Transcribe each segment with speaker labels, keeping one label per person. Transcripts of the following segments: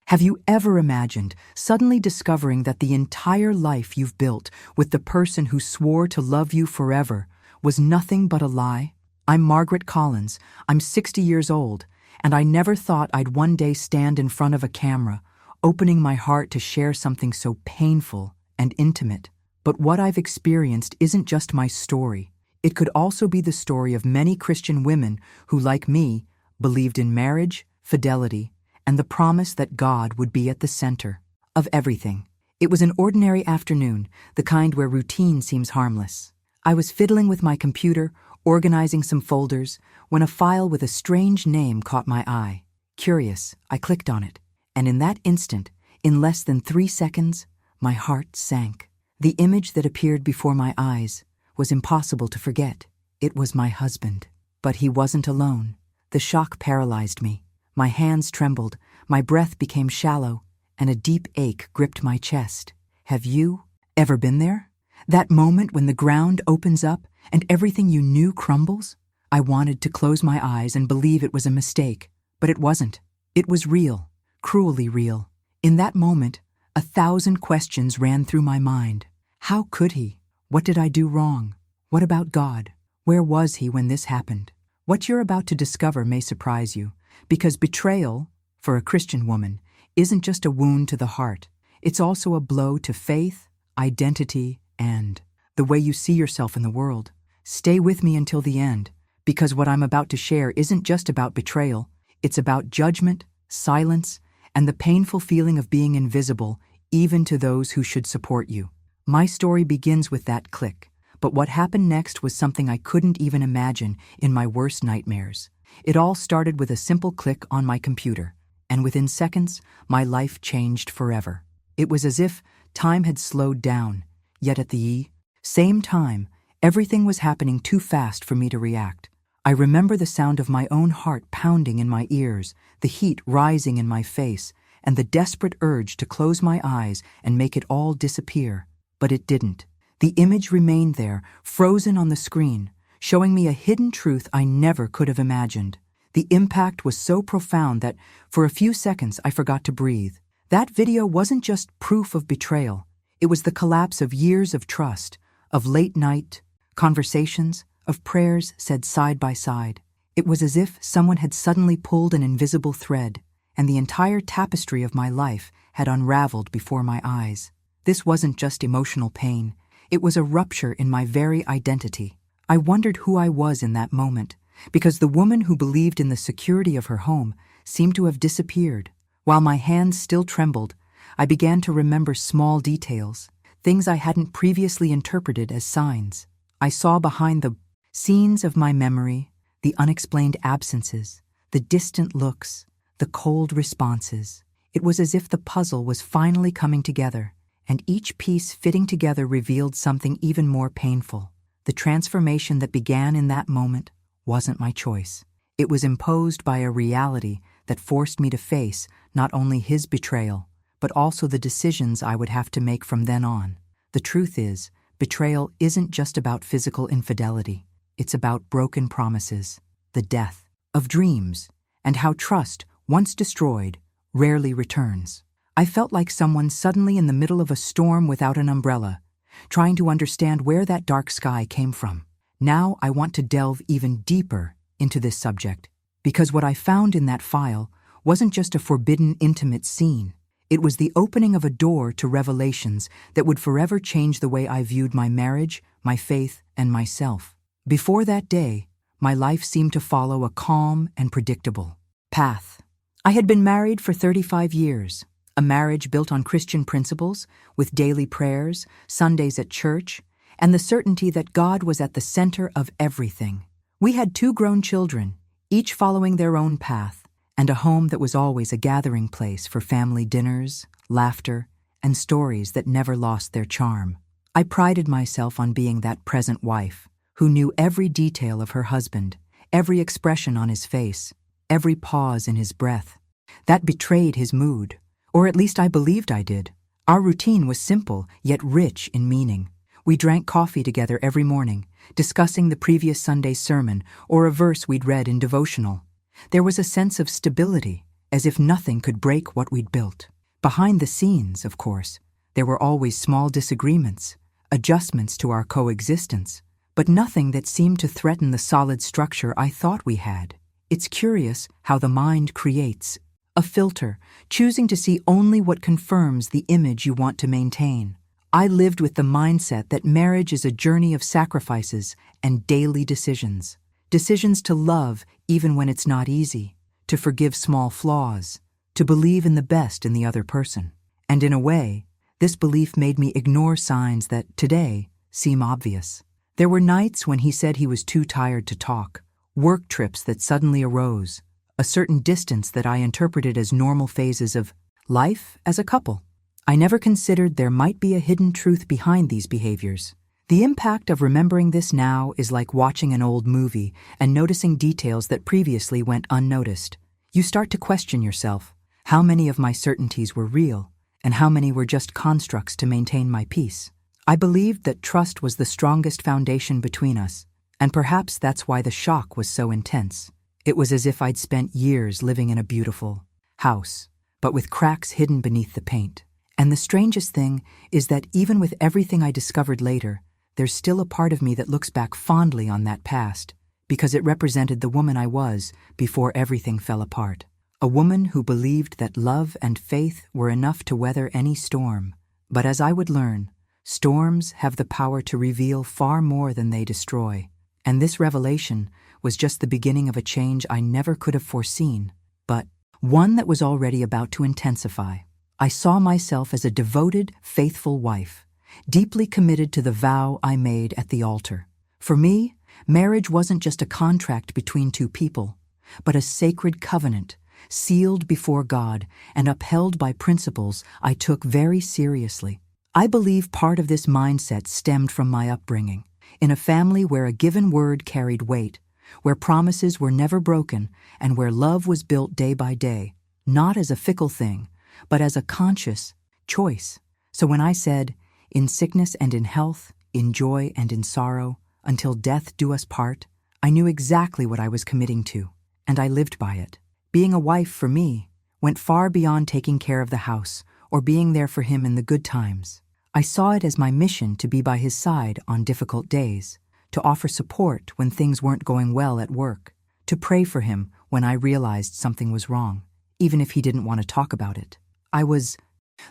Speaker 1: Have you ever imagined suddenly discovering that the entire life you've built with the person who swore to love you forever was nothing but a lie? I'm Margaret Collins, I'm 60 years old, and I never thought I'd one day stand in front of a camera, opening my heart to share something so painful and intimate. But what I've experienced isn't just my story. It could also be the story of many Christian women who, like me, believed in marriage, fidelity, and the promise that God would be at the center of everything. It was an ordinary afternoon, the kind where routine seems harmless. I was fiddling with my computer, organizing some folders, when a file with a strange name caught my eye. Curious, I clicked on it, and in that instant, in less than 3 seconds, my heart sank. The image that appeared before my eyes was impossible to forget. It was my husband. But he wasn't alone. The shock paralyzed me. My hands trembled, my breath became shallow, and a deep ache gripped my chest. Have you ever been there? That moment when the ground opens up and everything you knew crumbles? I wanted to close my eyes and believe it was a mistake, but it wasn't. It was real, cruelly real. In that moment, 1,000 questions ran through my mind. How could he? What did I do wrong? What about God? Where was he when this happened? What you're about to discover may surprise you, because betrayal, for a Christian woman, isn't just a wound to the heart. It's also a blow to faith, identity, and the way you see yourself in the world. Stay with me until the end, because what I'm about to share isn't just about betrayal. It's about judgment, silence, and the painful feeling of being invisible, even to those who should support you. My story begins with that click, but what happened next was something I couldn't even imagine in my worst nightmares. It all started with a simple click on my computer, and within seconds, my life changed forever. It was as if time had slowed down, yet at the same time, everything was happening too fast for me to react. I remember the sound of my own heart pounding in my ears, the heat rising in my face, and the desperate urge to close my eyes and make it all disappear. But it didn't. The image remained there, frozen on the screen, showing me a hidden truth I never could have imagined. The impact was so profound that, for a few seconds, I forgot to breathe. That video wasn't just proof of betrayal. It was the collapse of years of trust, of late-night conversations, of prayers said side by side. It was as if someone had suddenly pulled an invisible thread, and the entire tapestry of my life had unraveled before my eyes. This wasn't just emotional pain. It was a rupture in my very identity. I wondered who I was in that moment, because the woman who believed in the security of her home seemed to have disappeared. While my hands still trembled, I began to remember small details, things I hadn't previously interpreted as signs. I saw behind the scenes of my memory, the unexplained absences, the distant looks, the cold responses. It was as if the puzzle was finally coming together, and each piece fitting together revealed something even more painful. The transformation that began in that moment wasn't my choice. It was imposed by a reality that forced me to face not only his betrayal, but also the decisions I would have to make from then on. The truth is, betrayal isn't just about physical infidelity. It's about broken promises, the death of dreams, and how trust, once destroyed, rarely returns. I felt like someone suddenly in the middle of a storm without an umbrella, trying to understand where that dark sky came from. Now I want to delve even deeper into this subject, because what I found in that file wasn't just a forbidden intimate scene. It was the opening of a door to revelations that would forever change the way I viewed my marriage, my faith, and myself. Before that day, my life seemed to follow a calm and predictable path. I had been married for 35 years, a marriage built on Christian principles, with daily prayers, Sundays at church, and the certainty that God was at the center of everything. We had 2 grown children, each following their own path, and a home that was always a gathering place for family dinners, laughter, and stories that never lost their charm. I prided myself on being that present wife, who knew every detail of her husband, every expression on his face, every pause in his breath. That betrayed his mood, or at least I believed I did. Our routine was simple, yet rich in meaning. We drank coffee together every morning, discussing the previous Sunday's sermon or a verse we'd read in devotional. There was a sense of stability, as if nothing could break what we'd built. Behind the scenes, of course, there were always small disagreements, adjustments to our coexistence, but nothing that seemed to threaten the solid structure I thought we had. It's curious how the mind creates a filter, choosing to see only what confirms the image you want to maintain. I lived with the mindset that marriage is a journey of sacrifices and daily decisions. Decisions to love even when it's not easy, to forgive small flaws, to believe in the best in the other person. And in a way, this belief made me ignore signs that, today, seem obvious. There were nights when he said he was too tired to talk, work trips that suddenly arose, a certain distance that I interpreted as normal phases of life as a couple. I never considered there might be a hidden truth behind these behaviors. The impact of remembering this now is like watching an old movie and noticing details that previously went unnoticed. You start to question yourself, how many of my certainties were real, and how many were just constructs to maintain my peace. I believed that trust was the strongest foundation between us, and perhaps that's why the shock was so intense. It was as if I'd spent years living in a beautiful house, but with cracks hidden beneath the paint. And the strangest thing is that even with everything I discovered later, there's still a part of me that looks back fondly on that past, because it represented the woman I was before everything fell apart. A woman who believed that love and faith were enough to weather any storm. But as I would learn, storms have the power to reveal far more than they destroy. And this revelation was just the beginning of a change I never could have foreseen, but one that was already about to intensify. I saw myself as a devoted, faithful wife, deeply committed to the vow I made at the altar. For me, marriage wasn't just a contract between two people, but a sacred covenant, sealed before God and upheld by principles I took very seriously. I believe part of this mindset stemmed from my upbringing, in a family where a given word carried weight, where promises were never broken, and where love was built day by day, not as a fickle thing, but as a conscious choice. So when I said, in sickness and in health, in joy and in sorrow, until death do us part, I knew exactly what I was committing to, and I lived by it. Being a wife, for me, went far beyond taking care of the house or being there for him in the good times. I saw it as my mission to be by his side on difficult days, to offer support when things weren't going well at work, to pray for him when I realized something was wrong, even if he didn't want to talk about it. I was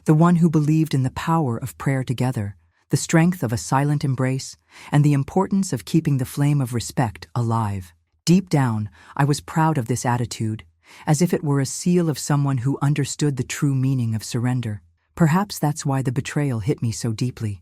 Speaker 1: the one who believed in the power of prayer together, the strength of a silent embrace, and the importance of keeping the flame of respect alive. Deep down, I was proud of this attitude, as if it were a seal of someone who understood the true meaning of surrender. Perhaps that's why the betrayal hit me so deeply.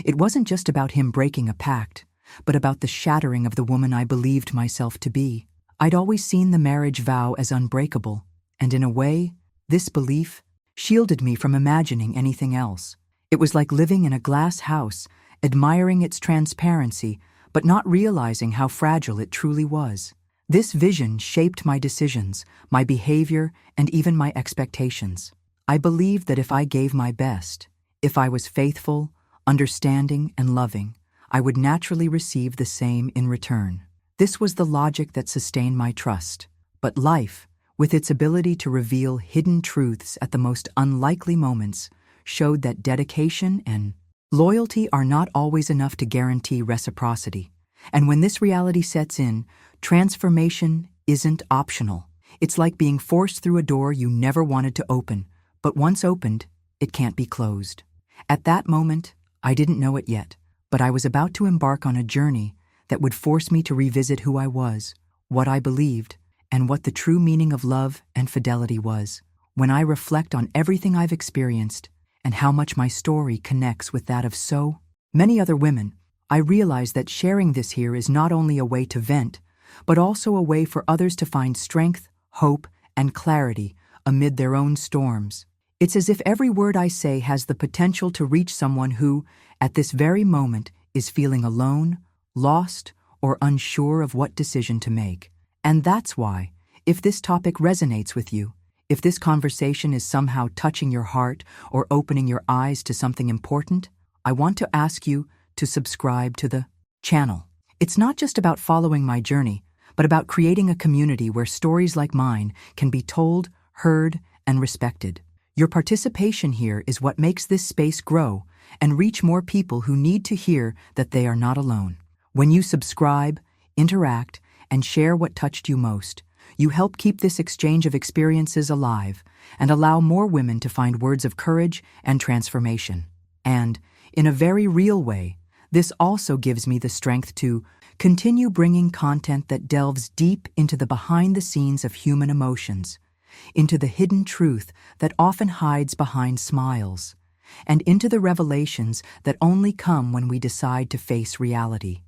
Speaker 1: It wasn't just about him breaking a pact, but about the shattering of the woman I believed myself to be. I'd always seen the marriage vow as unbreakable, and in a way, this belief shielded me from imagining anything else. It was like living in a glass house, admiring its transparency, but not realizing how fragile it truly was. This vision shaped my decisions, my behavior, and even my expectations. I believed that if I gave my best, if I was faithful, understanding, and loving, I would naturally receive the same in return. This was the logic that sustained my trust. But life, with its ability to reveal hidden truths at the most unlikely moments, showed that dedication and loyalty are not always enough to guarantee reciprocity. And when this reality sets in, transformation isn't optional. It's like being forced through a door you never wanted to open, but once opened, it can't be closed. At that moment, I didn't know it yet, but I was about to embark on a journey that would force me to revisit who I was, what I believed, and what the true meaning of love and fidelity was. When I reflect on everything I've experienced and how much my story connects with that of so many other women, I realize that sharing this here is not only a way to vent, but also a way for others to find strength, hope, and clarity amid their own storms. It's as if every word I say has the potential to reach someone who, at this very moment, is feeling alone, lost, or unsure of what decision to make. And that's why, if this topic resonates with you, if this conversation is somehow touching your heart or opening your eyes to something important, I want to ask you to subscribe to the channel. It's not just about following my journey, but about creating a community where stories like mine can be told, heard, and respected. Your participation here is what makes this space grow and reach more people who need to hear that they are not alone. When you subscribe, interact, and share what touched you most, you help keep this exchange of experiences alive and allow more women to find words of courage and transformation. And, in a very real way, this also gives me the strength to continue bringing content that delves deep into the behind-the-scenes of human emotions, into the hidden truth that often hides behind smiles, and into the revelations that only come when we decide to face reality.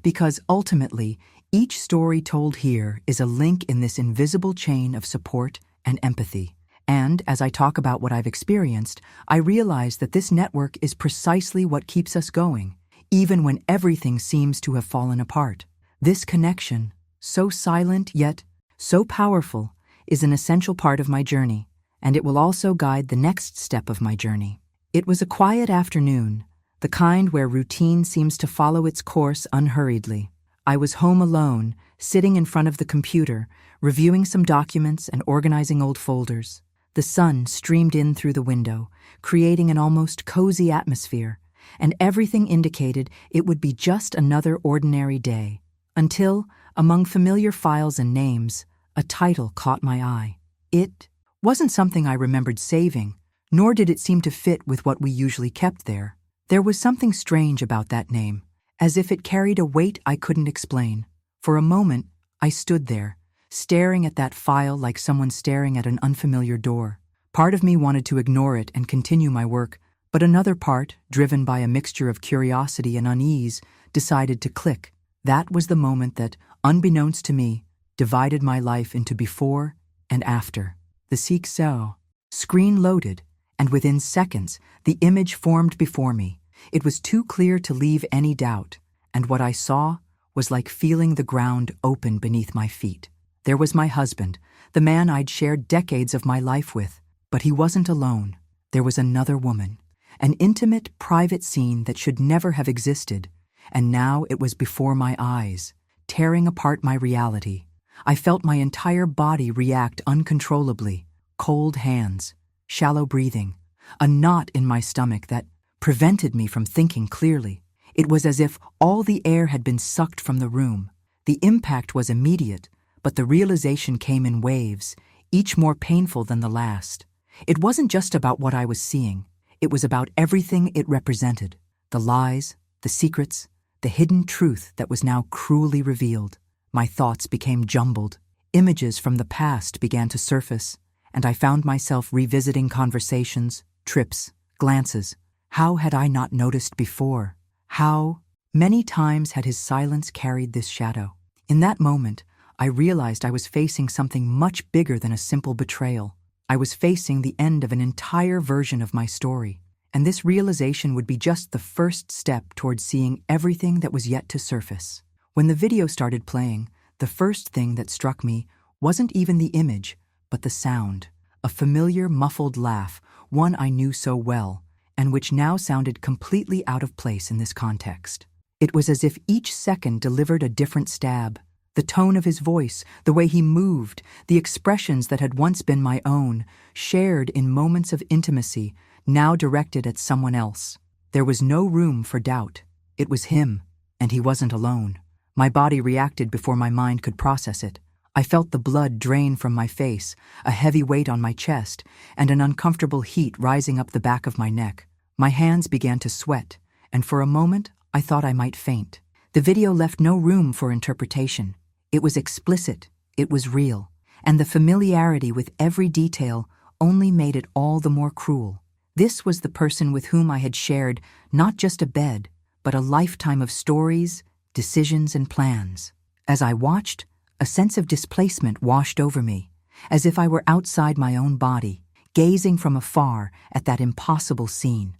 Speaker 1: Because ultimately, each story told here is a link in this invisible chain of support and empathy. And as I talk about what I've experienced, I realize that this network is precisely what keeps us going, even when everything seems to have fallen apart. This connection, so silent yet so powerful, is an essential part of my journey, and it will also guide the next step of my journey. It was a quiet afternoon, the kind where routine seems to follow its course unhurriedly. I was home alone, sitting in front of the computer, reviewing some documents and organizing old folders. The sun streamed in through the window, creating an almost cozy atmosphere, and everything indicated it would be just another ordinary day. Until, among familiar files and names, a title caught my eye. It wasn't something I remembered saving, nor did it seem to fit with what we usually kept there. There was something strange about that name, as if it carried a weight I couldn't explain. For a moment, I stood there, staring at that file like someone staring at an unfamiliar door. Part of me wanted to ignore it and continue my work, but another part, driven by a mixture of curiosity and unease, decided to click. That was the moment that, unbeknownst to me, divided my life into before and after. The seek-so screen loaded, and within seconds, the image formed before me. It was too clear to leave any doubt, and what I saw was like feeling the ground open beneath my feet. There was my husband, the man I'd shared decades of my life with, but he wasn't alone. There was another woman, an intimate, private scene that should never have existed, and now it was before my eyes, tearing apart my reality. I felt my entire body react uncontrollably, cold hands, shallow breathing, a knot in my stomach that prevented me from thinking clearly. It was as if all the air had been sucked from the room. The impact was immediate, but the realization came in waves, each more painful than the last. It wasn't just about what I was seeing. It was about everything it represented. The lies, the secrets, the hidden truth that was now cruelly revealed. My thoughts became jumbled. Images from the past began to surface, and I found myself revisiting conversations, trips, glances. How had I not noticed before? How many times had his silence carried this shadow? In that moment, I realized I was facing something much bigger than a simple betrayal. I was facing the end of an entire version of my story, and this realization would be just the first step towards seeing everything that was yet to surface. When the video started playing, the first thing that struck me wasn't even the image, but the sound. A familiar, muffled laugh, one I knew so well, and which now sounded completely out of place in this context. It was as if each second delivered a different stab. The tone of his voice, the way he moved, the expressions that had once been my own, shared in moments of intimacy, now directed at someone else. There was no room for doubt. It was him, and he wasn't alone. My body reacted before my mind could process it. I felt the blood drain from my face, a heavy weight on my chest, and an uncomfortable heat rising up the back of my neck. My hands began to sweat, and for a moment, I thought I might faint. The video left no room for interpretation. It was explicit, it was real, and the familiarity with every detail only made it all the more cruel. This was the person with whom I had shared not just a bed, but a lifetime of stories, decisions, and plans. As I watched, a sense of displacement washed over me, as if I were outside my own body, gazing from afar at that impossible scene.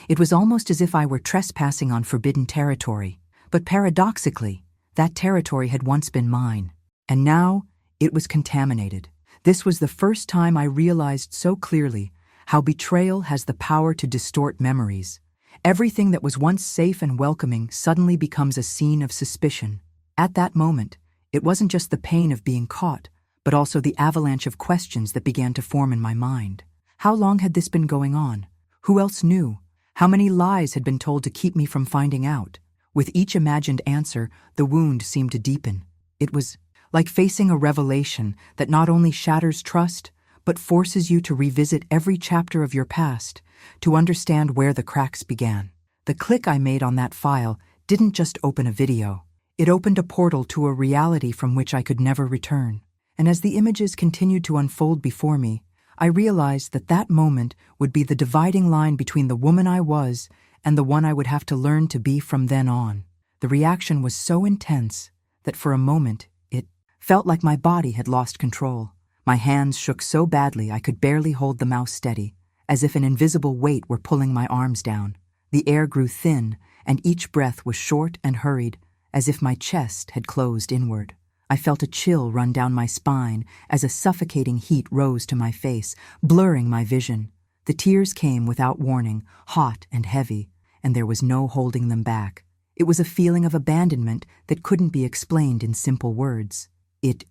Speaker 1: It was almost as if I were trespassing on forbidden territory, but paradoxically, that territory had once been mine, and now it was contaminated. This was the first time I realized so clearly how betrayal has the power to distort memories. Everything that was once safe and welcoming suddenly becomes a scene of suspicion. At that moment, it wasn't just the pain of being caught, but also the avalanche of questions that began to form in my mind. How long had this been going on? Who else knew? How many lies had been told to keep me from finding out? With each imagined answer, the wound seemed to deepen. It was like facing a revelation that not only shatters trust, but forces you to revisit every chapter of your past, to understand where the cracks began. The click I made on that file didn't just open a video. It opened a portal to a reality from which I could never return. And as the images continued to unfold before me, I realized that that moment would be the dividing line between the woman I was and the one I would have to learn to be from then on. The reaction was so intense that for a moment it felt like my body had lost control. My hands shook so badly I could barely hold the mouse steady, as if an invisible weight were pulling my arms down. The air grew thin, and each breath was short and hurried, as if my chest had closed inward. I felt a chill run down my spine as a suffocating heat rose to my face, blurring my vision. The tears came without warning, hot and heavy, and there was no holding them back. It was a feeling of abandonment that couldn't be explained in simple words. It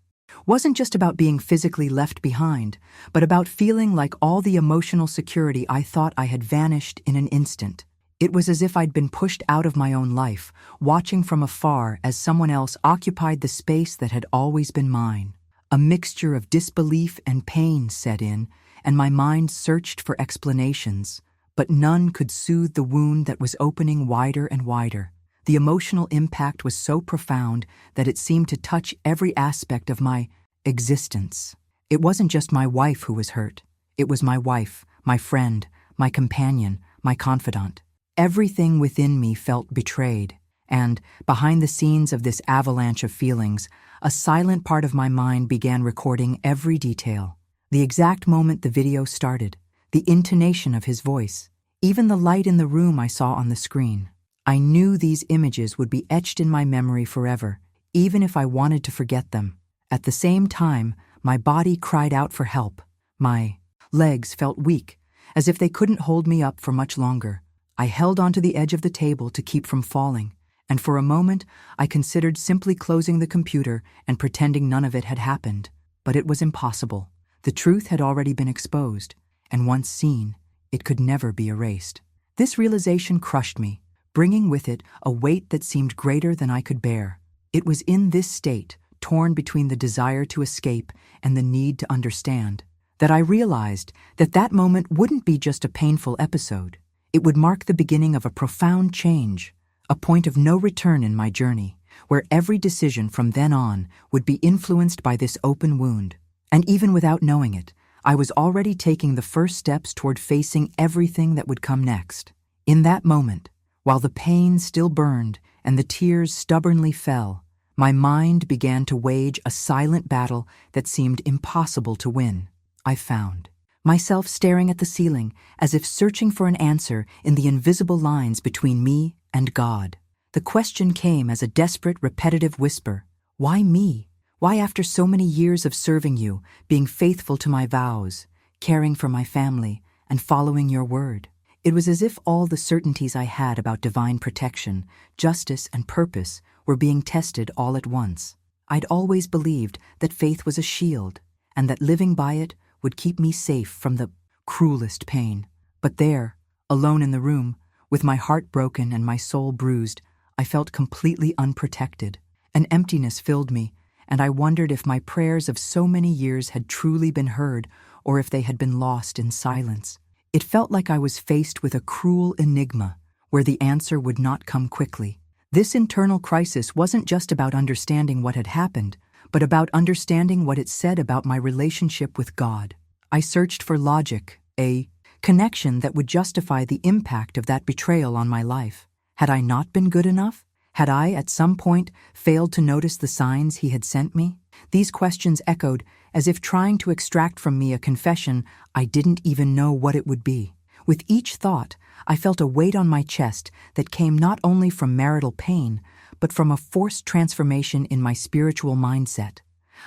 Speaker 1: wasn't just about being physically left behind, but about feeling like all the emotional security I thought I had vanished in an instant. It was as if I'd been pushed out of my own life, watching from afar as someone else occupied the space that had always been mine. A mixture of disbelief and pain set in, and my mind searched for explanations, but none could soothe the wound that was opening wider and wider. The emotional impact was so profound that it seemed to touch every aspect of my existence. It wasn't just my wife who was hurt. It was my wife, my friend, my companion, my confidant. Everything within me felt betrayed, and, behind the scenes of this avalanche of feelings, a silent part of my mind began recording every detail. The exact moment the video started, the intonation of his voice, even the light in the room I saw on the screen. I knew these images would be etched in my memory forever, even if I wanted to forget them. At the same time, my body cried out for help. My legs felt weak, as if they couldn't hold me up for much longer. I held onto the edge of the table to keep from falling, and for a moment I considered simply closing the computer and pretending none of it had happened. But it was impossible. The truth had already been exposed, and once seen, it could never be erased. This realization crushed me, bringing with it a weight that seemed greater than I could bear. It was in this state, torn between the desire to escape and the need to understand, that I realized that that moment wouldn't be just a painful episode. It would mark the beginning of a profound change, a point of no return in my journey, where every decision from then on would be influenced by this open wound. And even without knowing it, I was already taking the first steps toward facing everything that would come next. In that moment, while the pain still burned and the tears stubbornly fell, my mind began to wage a silent battle that seemed impossible to win. I found myself staring at the ceiling as if searching for an answer in the invisible lines between me and God. The question came as a desperate, repetitive whisper. Why me? Why, after so many years of serving you, being faithful to my vows, caring for my family, and following your word? It was as if all the certainties I had about divine protection, justice, and purpose were being tested all at once. I'd always believed that faith was a shield, and that living by it would keep me safe from the cruelest pain. But there, alone in the room, with my heart broken and my soul bruised, I felt completely unprotected. An emptiness filled me, and I wondered if my prayers of so many years had truly been heard, or if they had been lost in silence. It felt like I was faced with a cruel enigma, where the answer would not come quickly. This internal crisis wasn't just about understanding what had happened, but about understanding what it said about my relationship with God. I searched for logic, a connection that would justify the impact of that betrayal on my life. Had I not been good enough? Had I, at some point, failed to notice the signs he had sent me? These questions echoed, as if trying to extract from me a confession I didn't even know what it would be. With each thought, I felt a weight on my chest that came not only from marital pain, but from a forced transformation in my spiritual mindset.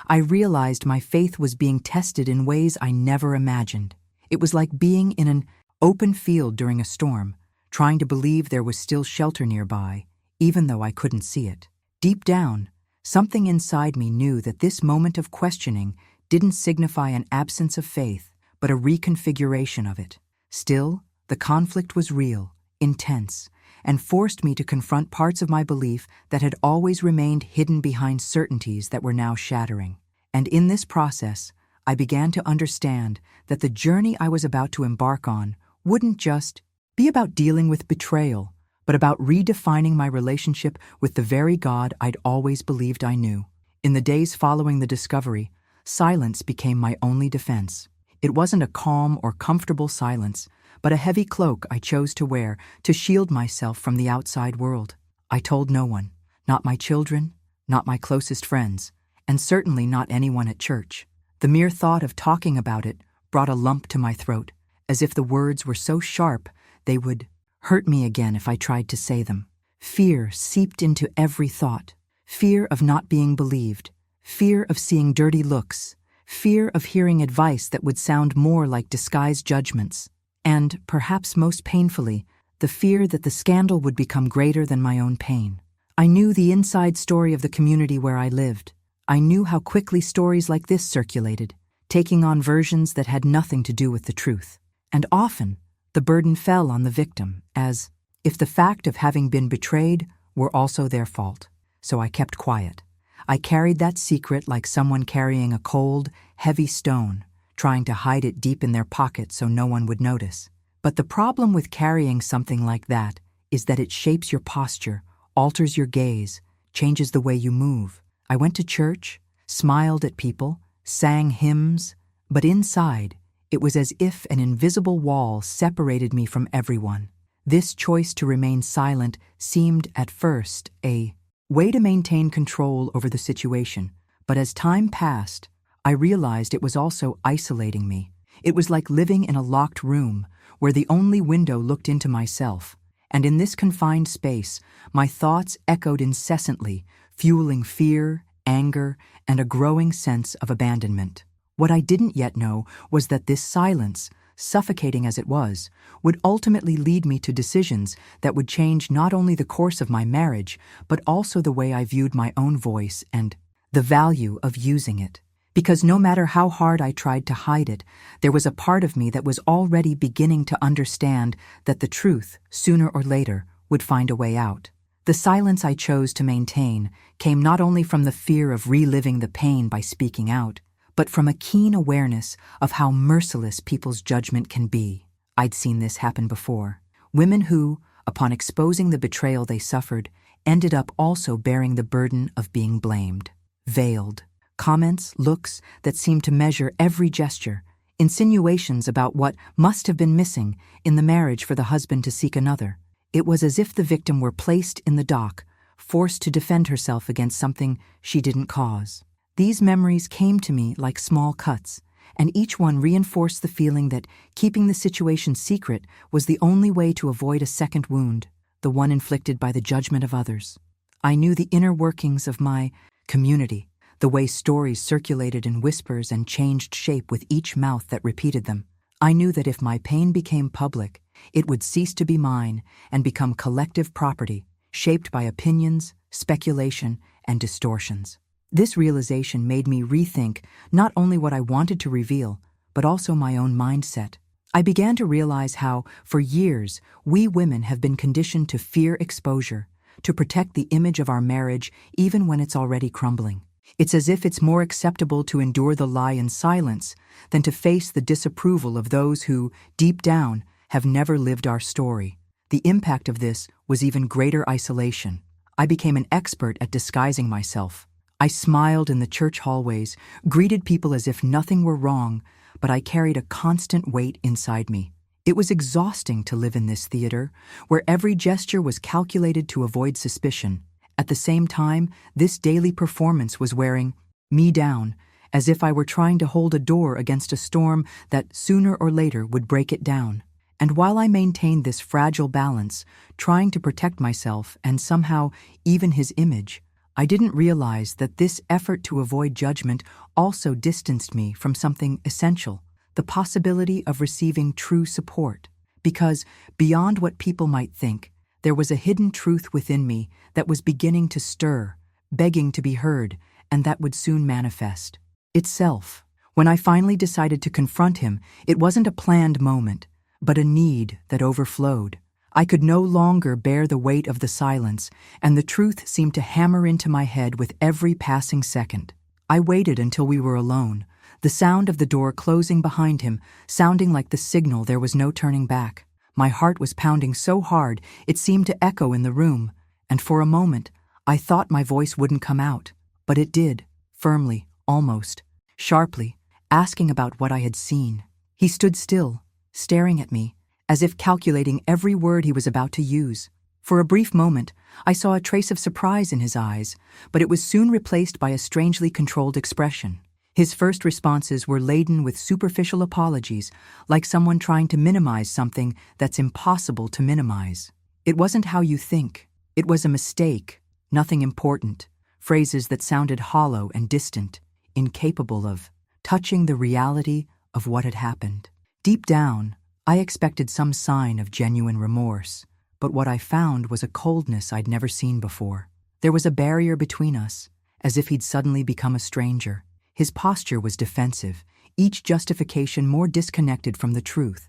Speaker 1: I realized my faith was being tested in ways I never imagined. It was like being in an open field during a storm, trying to believe there was still shelter nearby, even though I couldn't see it. Deep down, something inside me knew that this moment of questioning didn't signify an absence of faith, but a reconfiguration of it. Still, the conflict was real, intense, and forced me to confront parts of my belief that had always remained hidden behind certainties that were now shattering. And in this process, I began to understand that the journey I was about to embark on wouldn't just be about dealing with betrayal, but about redefining my relationship with the very God I'd always believed I knew. In the days following the discovery, silence became my only defense. It wasn't a calm or comfortable silence, but a heavy cloak I chose to wear to shield myself from the outside world. I told no one, not my children, not my closest friends, and certainly not anyone at church. The mere thought of talking about it brought a lump to my throat, as if the words were so sharp they would hurt me again if I tried to say them. Fear seeped into every thought. Fear of not being believed, fear of seeing dirty looks, fear of hearing advice that would sound more like disguised judgments, and, perhaps most painfully, the fear that the scandal would become greater than my own pain. I knew the inside story of the community where I lived. I knew how quickly stories like this circulated, taking on versions that had nothing to do with the truth. And often, the burden fell on the victim, as if the fact of having been betrayed were also their fault. So I kept quiet. I carried that secret like someone carrying a cold, heavy stone, trying to hide it deep in their pocket so no one would notice. But the problem with carrying something like that is that it shapes your posture, alters your gaze, changes the way you move. I went to church, smiled at people, sang hymns, but inside, it was as if an invisible wall separated me from everyone. This choice to remain silent seemed at first a way to maintain control over the situation, but as time passed, I realized it was also isolating me. It was like living in a locked room where the only window looked into myself, and in this confined space, my thoughts echoed incessantly, fueling fear, anger, and a growing sense of abandonment. What I didn't yet know was that this silence, suffocating as it was, would ultimately lead me to decisions that would change not only the course of my marriage, but also the way I viewed my own voice and the value of using it. Because no matter how hard I tried to hide it, there was a part of me that was already beginning to understand that the truth, sooner or later, would find a way out. The silence I chose to maintain came not only from the fear of reliving the pain by speaking out, but from a keen awareness of how merciless people's judgment can be. I'd seen this happen before. Women who, upon exposing the betrayal they suffered, ended up also bearing the burden of being blamed, veiled. Comments, looks that seemed to measure every gesture, insinuations about what must have been missing in the marriage for the husband to seek another. It was as if the victim were placed in the dock, forced to defend herself against something she didn't cause. These memories came to me like small cuts, and each one reinforced the feeling that keeping the situation secret was the only way to avoid a second wound, the one inflicted by the judgment of others. I knew the inner workings of my community, the way stories circulated in whispers and changed shape with each mouth that repeated them. I knew that if my pain became public, it would cease to be mine and become collective property, shaped by opinions, speculation, and distortions. This realization made me rethink not only what I wanted to reveal, but also my own mindset. I began to realize how, for years, we women have been conditioned to fear exposure, to protect the image of our marriage even when it's already crumbling. It's as if it's more acceptable to endure the lie in silence than to face the disapproval of those who, deep down, have never lived our story. The impact of this was even greater isolation. I became an expert at disguising myself. I smiled in the church hallways, greeted people as if nothing were wrong, but I carried a constant weight inside me. It was exhausting to live in this theater, where every gesture was calculated to avoid suspicion. At the same time, this daily performance was wearing me down, as if I were trying to hold a door against a storm that sooner or later would break it down. And while I maintained this fragile balance, trying to protect myself and somehow even his image, I didn't realize that this effort to avoid judgment also distanced me from something essential, the possibility of receiving true support. Because beyond what people might think, there was a hidden truth within me that was beginning to stir, begging to be heard, and that would soon manifest itself. When I finally decided to confront him, it wasn't a planned moment, but a need that overflowed. I could no longer bear the weight of the silence, and the truth seemed to hammer into my head with every passing second. I waited until we were alone, the sound of the door closing behind him sounding like the signal there was no turning back. My heart was pounding so hard it seemed to echo in the room, and for a moment I thought my voice wouldn't come out. But it did, firmly, almost, sharply, asking about what I had seen. He stood still, staring at me, as if calculating every word he was about to use. For a brief moment, I saw a trace of surprise in his eyes, but it was soon replaced by a strangely controlled expression. His first responses were laden with superficial apologies, like someone trying to minimize something that's impossible to minimize. "It wasn't how you think. It was a mistake. Nothing important." Phrases that sounded hollow and distant, incapable of touching the reality of what had happened. Deep down, I expected some sign of genuine remorse, but what I found was a coldness I'd never seen before. There was a barrier between us, as if he'd suddenly become a stranger. His posture was defensive, each justification more disconnected from the truth,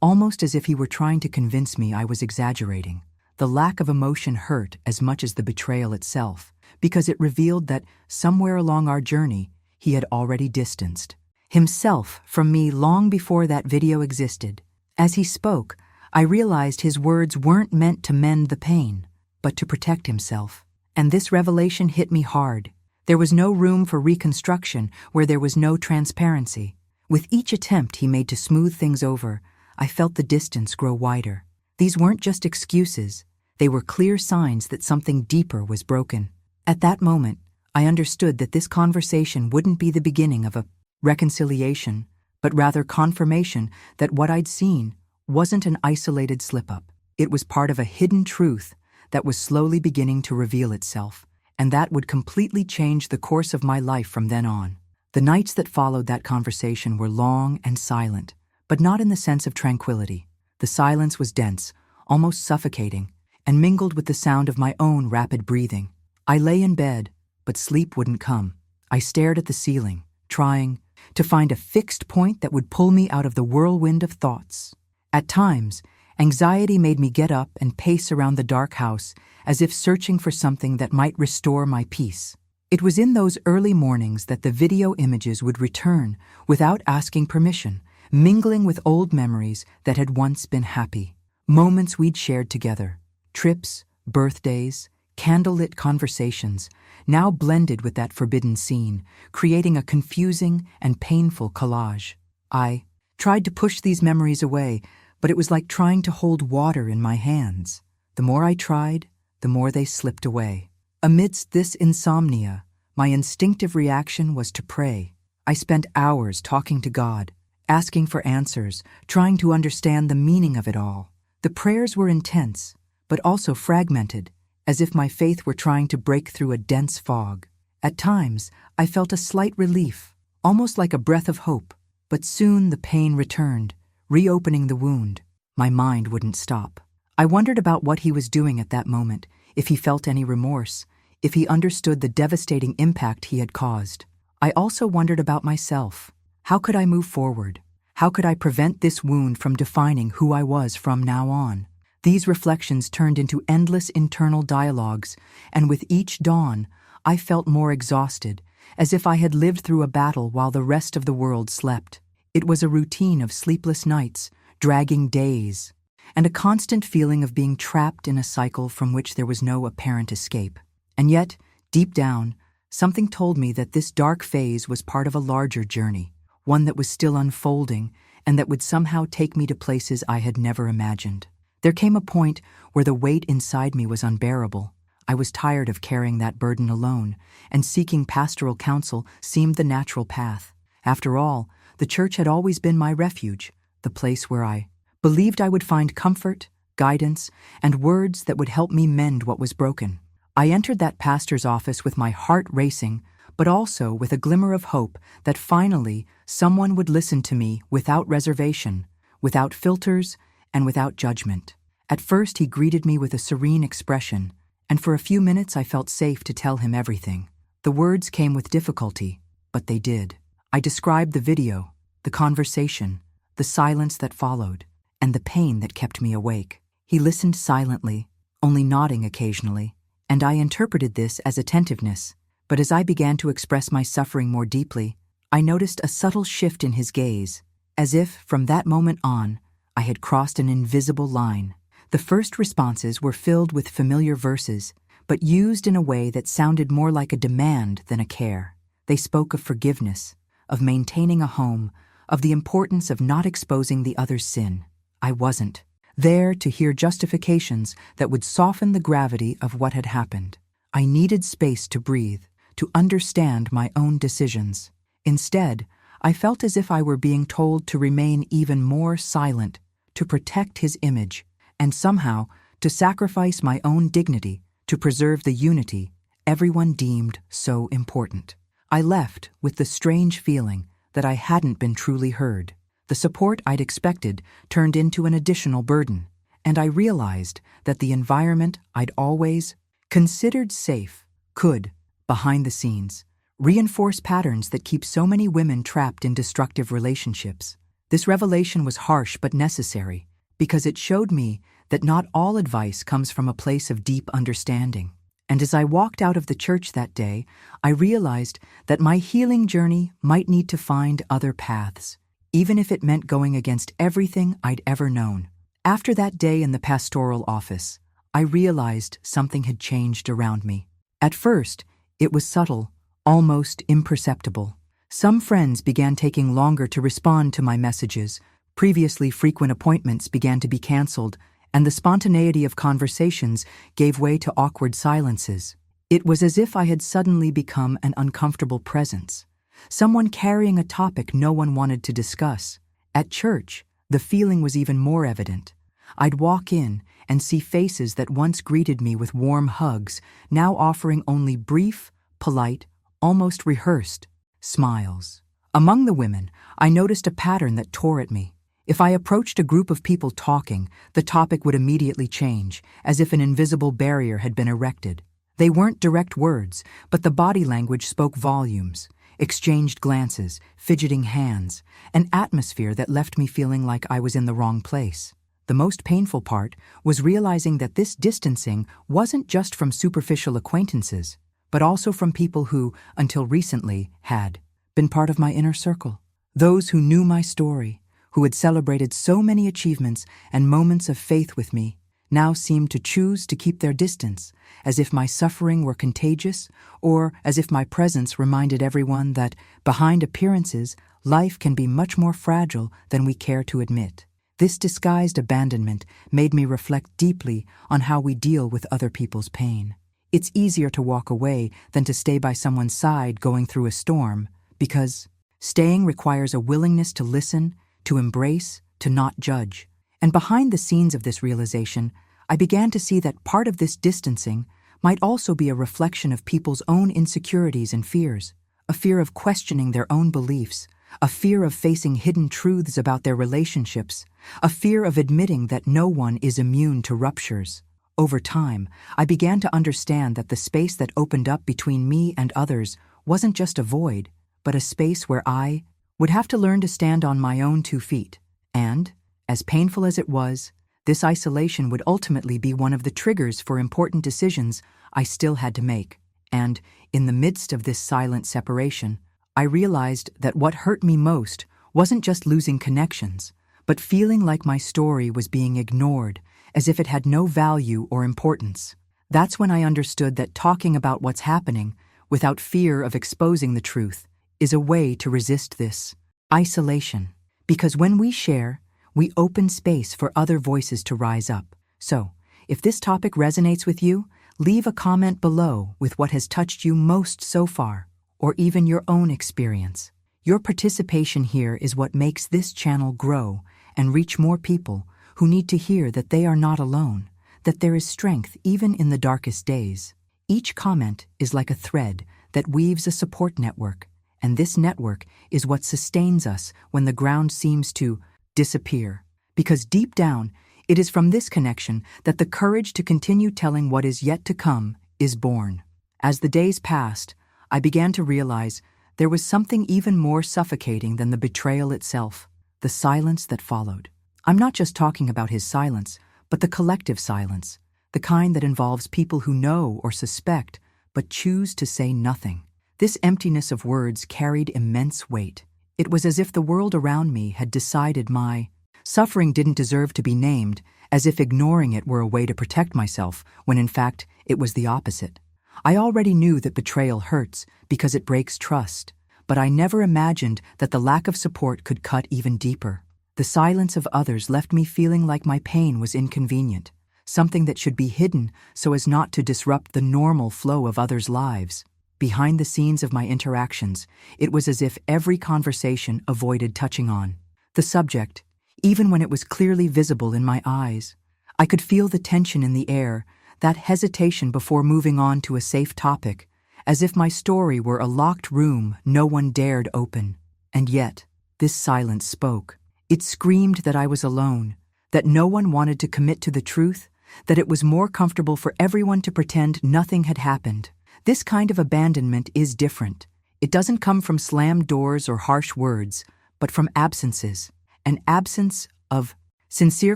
Speaker 1: almost as if he were trying to convince me I was exaggerating. The lack of emotion hurt as much as the betrayal itself, because it revealed that somewhere along our journey, he had already distanced himself from me long before that video existed. As he spoke, I realized his words weren't meant to mend the pain, but to protect himself. And this revelation hit me hard. There was no room for reconstruction where there was no transparency. With each attempt he made to smooth things over, I felt the distance grow wider. These weren't just excuses, they were clear signs that something deeper was broken. At that moment, I understood that this conversation wouldn't be the beginning of a reconciliation, but rather confirmation that what I'd seen wasn't an isolated slip-up. It was part of a hidden truth that was slowly beginning to reveal itself, and that would completely change the course of my life from then on. The nights that followed that conversation were long and silent, but not in the sense of tranquility. The silence was dense, almost suffocating, and mingled with the sound of my own rapid breathing. I lay in bed, but sleep wouldn't come. I stared at the ceiling, trying to find a fixed point that would pull me out of the whirlwind of thoughts. At times, anxiety made me get up and pace around the dark house as if searching for something that might restore my peace. It was in those early mornings that the video images would return without asking permission, mingling with old memories that had once been happy. Moments we'd shared together, trips, birthdays, candlelit conversations, now blended with that forbidden scene, creating a confusing and painful collage. I tried to push these memories away, but it was like trying to hold water in my hands. The more I tried, the more they slipped away. Amidst this insomnia, my instinctive reaction was to pray. I spent hours talking to God, asking for answers, trying to understand the meaning of it all. The prayers were intense, but also fragmented, as if my faith were trying to break through a dense fog. At times, I felt a slight relief, almost like a breath of hope, but soon the pain returned, reopening the wound. My mind wouldn't stop. I wondered about what he was doing at that moment, if he felt any remorse, if he understood the devastating impact he had caused. I also wondered about myself. How could I move forward? How could I prevent this wound from defining who I was from now on? These reflections turned into endless internal dialogues, and with each dawn, I felt more exhausted, as if I had lived through a battle while the rest of the world slept. It was a routine of sleepless nights, dragging days, and a constant feeling of being trapped in a cycle from which there was no apparent escape. And yet, deep down, something told me that this dark phase was part of a larger journey, one that was still unfolding and that would somehow take me to places I had never imagined. There came a point where the weight inside me was unbearable. I was tired of carrying that burden alone, and seeking pastoral counsel seemed the natural path. After all, the church had always been my refuge, the place where I believed I would find comfort, guidance, and words that would help me mend what was broken. I entered that pastor's office with my heart racing, but also with a glimmer of hope that finally someone would listen to me without reservation, without filters, and without judgment. At first he greeted me with a serene expression, and for a few minutes I felt safe to tell him everything. The words came with difficulty, but they did. I described the video, the conversation, the silence that followed, and the pain that kept me awake. He listened silently, only nodding occasionally, and I interpreted this as attentiveness. But as I began to express my suffering more deeply, I noticed a subtle shift in his gaze, as if, from that moment on, I had crossed an invisible line. The first responses were filled with familiar verses, but used in a way that sounded more like a demand than a care. They spoke of forgiveness, of maintaining a home, of the importance of not exposing the other's sin. I wasn't there to hear justifications that would soften the gravity of what had happened. I needed space to breathe, to understand my own decisions. Instead, I felt as if I were being told to remain even more silent, to protect his image, and somehow to sacrifice my own dignity to preserve the unity everyone deemed so important. I left with the strange feeling that I hadn't been truly heard. The support I'd expected turned into an additional burden, and I realized that the environment I'd always considered safe could, behind the scenes, reinforce patterns that keep so many women trapped in destructive relationships. This revelation was harsh but necessary, because it showed me that not all advice comes from a place of deep understanding. And as I walked out of the church that day, I realized that my healing journey might need to find other paths, even if it meant going against everything I'd ever known. After that day in the pastoral office, I realized something had changed around me. At first, it was subtle, almost imperceptible. Some friends began taking longer to respond to my messages, previously frequent appointments began to be canceled, and the spontaneity of conversations gave way to awkward silences. It was as if I had suddenly become an uncomfortable presence, someone carrying a topic no one wanted to discuss. At church, the feeling was even more evident. I'd walk in and see faces that once greeted me with warm hugs, now offering only brief, polite, almost rehearsed smiles. Among the women, I noticed a pattern that tore at me. If I approached a group of people talking, the topic would immediately change, as if an invisible barrier had been erected. They weren't direct words, but the body language spoke volumes. Exchanged glances, fidgeting hands, an atmosphere that left me feeling like I was in the wrong place. The most painful part was realizing that this distancing wasn't just from superficial acquaintances, but also from people who, until recently, had been part of my inner circle. Those who knew my story, who had celebrated so many achievements and moments of faith with me, now seemed to choose to keep their distance, as if my suffering were contagious, or as if my presence reminded everyone that, behind appearances, life can be much more fragile than we care to admit. This disguised abandonment made me reflect deeply on how we deal with other people's pain. It's easier to walk away than to stay by someone's side going through a storm, because staying requires a willingness to listen, to embrace, to not judge. And behind the scenes of this realization, I began to see that part of this distancing might also be a reflection of people's own insecurities and fears, a fear of questioning their own beliefs, a fear of facing hidden truths about their relationships, a fear of admitting that no one is immune to ruptures. Over time, I began to understand that the space that opened up between me and others wasn't just a void, but a space where I would have to learn to stand on my own 2 feet. And, as painful as it was, this isolation would ultimately be one of the triggers for important decisions I still had to make. And, in the midst of this silent separation, I realized that what hurt me most wasn't just losing connections, but feeling like my story was being ignored, as if it had no value or importance. That's when I understood that talking about what's happening, without fear of exposing the truth, is a way to resist this isolation. Because when we share, we open space for other voices to rise up. So, if this topic resonates with you, leave a comment below with what has touched you most so far, or even your own experience. Your participation here is what makes this channel grow and reach more people who need to hear that they are not alone, that there is strength even in the darkest days. Each comment is like a thread that weaves a support network, and this network is what sustains us when the ground seems to disappear. Because deep down, it is from this connection that the courage to continue telling what is yet to come is born. As the days passed, I began to realize there was something even more suffocating than the betrayal itself, the silence that followed. I'm not just talking about his silence, but the collective silence, the kind that involves people who know or suspect, but choose to say nothing. This emptiness of words carried immense weight. It was as if the world around me had decided my suffering didn't deserve to be named, as if ignoring it were a way to protect myself, when in fact it was the opposite. I already knew that betrayal hurts because it breaks trust, but I never imagined that the lack of support could cut even deeper. The silence of others left me feeling like my pain was inconvenient, something that should be hidden so as not to disrupt the normal flow of others' lives. Behind the scenes of my interactions, it was as if every conversation avoided touching on the subject, even when it was clearly visible in my eyes. I could feel the tension in the air, that hesitation before moving on to a safe topic, as if my story were a locked room no one dared open. And yet, this silence spoke. It screamed that I was alone, that no one wanted to commit to the truth, that it was more comfortable for everyone to pretend nothing had happened. This kind of abandonment is different. It doesn't come from slammed doors or harsh words, but from absences. An absence of sincere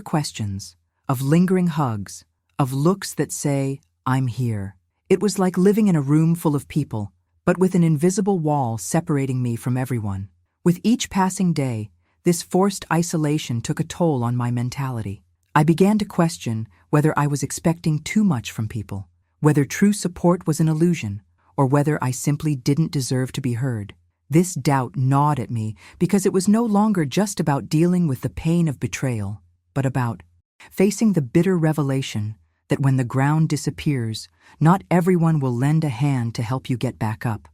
Speaker 1: questions, of lingering hugs, of looks that say, "I'm here." It was like living in a room full of people, but with an invisible wall separating me from everyone. With each passing day, this forced isolation took a toll on my mentality. I began to question whether I was expecting too much from people, whether true support was an illusion, or whether I simply didn't deserve to be heard. This doubt gnawed at me because it was no longer just about dealing with the pain of betrayal, but about facing the bitter revelation that when the ground disappears, not everyone will lend a hand to help you get back up.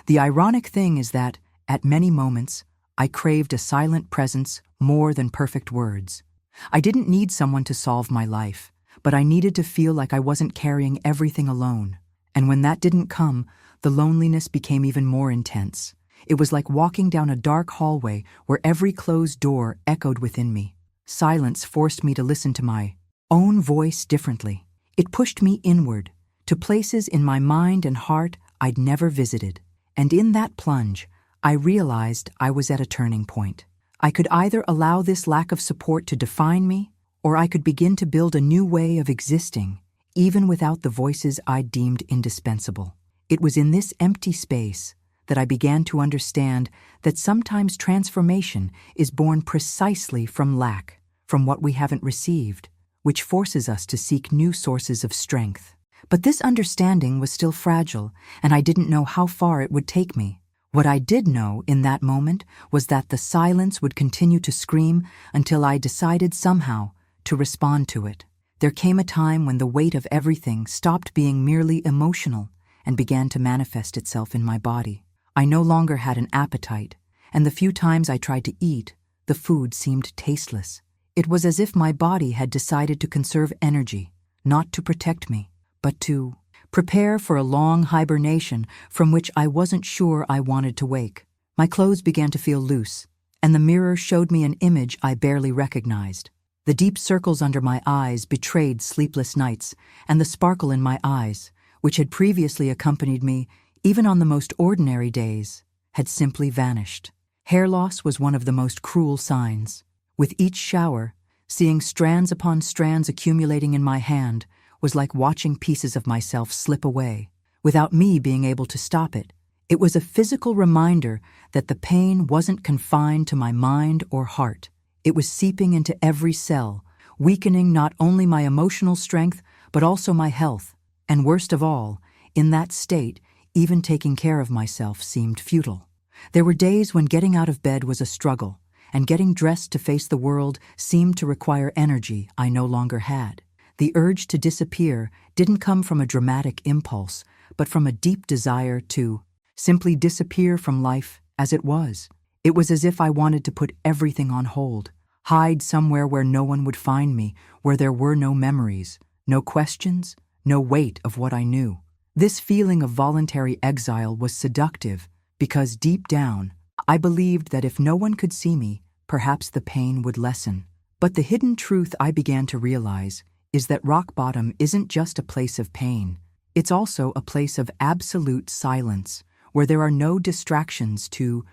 Speaker 1: The ironic thing is that, at many moments, I craved a silent presence more than perfect words. I didn't need someone to solve my life, but I needed to feel like I wasn't carrying everything alone. And when that didn't come, the loneliness became even more intense. It was like walking down a dark hallway where every closed door echoed within me. Silence forced me to listen to my own voice differently. It pushed me inward, to places in my mind and heart I'd never visited. And in that plunge, I realized I was at a turning point. I could either allow this lack of support to define me, or I could begin to build a new way of existing, even without the voices I deemed indispensable. It was in this empty space that I began to understand that sometimes transformation is born precisely from lack, from what we haven't received, which forces us to seek new sources of strength. But this understanding was still fragile, and I didn't know how far it would take me. What I did know in that moment was that the silence would continue to scream until I decided somehow to respond to it. There came a time when the weight of everything stopped being merely emotional and began to manifest itself in my body. I no longer had an appetite, and the few times I tried to eat, the food seemed tasteless. It was as if my body had decided to conserve energy, not to protect me, but to prepare for a long hibernation from which I wasn't sure I wanted to wake. My clothes began to feel loose, and the mirror showed me an image I barely recognized. The deep circles under my eyes betrayed sleepless nights, and the sparkle in my eyes, which had previously accompanied me even on the most ordinary days, had simply vanished. Hair loss was one of the most cruel signs. With each shower, seeing strands upon strands accumulating in my hand was like watching pieces of myself slip away, without me being able to stop it. It was a physical reminder that the pain wasn't confined to my mind or heart. It was seeping into every cell, weakening not only my emotional strength, but also my health. And worst of all, in that state, even taking care of myself seemed futile. There were days when getting out of bed was a struggle, and getting dressed to face the world seemed to require energy I no longer had. The urge to disappear didn't come from a dramatic impulse, but from a deep desire to simply disappear from life as it was. It was as if I wanted to put everything on hold, hide somewhere where no one would find me, where there were no memories, no questions, no weight of what I knew. This feeling of voluntary exile was seductive because deep down, I believed that if no one could see me, perhaps the pain would lessen. But the hidden truth I began to realize is that rock bottom isn't just a place of pain. It's also a place of absolute silence, where there are no distractions to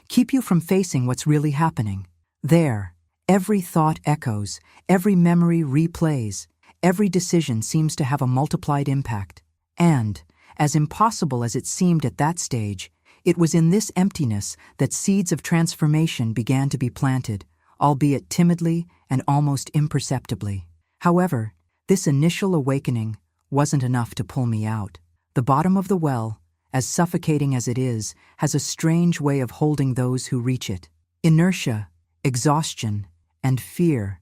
Speaker 1: keep you from facing what's really happening. There, every thought echoes, every memory replays, every decision seems to have a multiplied impact. And, as impossible as it seemed at that stage, it was in this emptiness that seeds of transformation began to be planted, albeit timidly and almost imperceptibly. However, this initial awakening wasn't enough to pull me out. The bottom of the well, as suffocating as it is, has a strange way of holding those who reach it. Inertia, exhaustion, and fear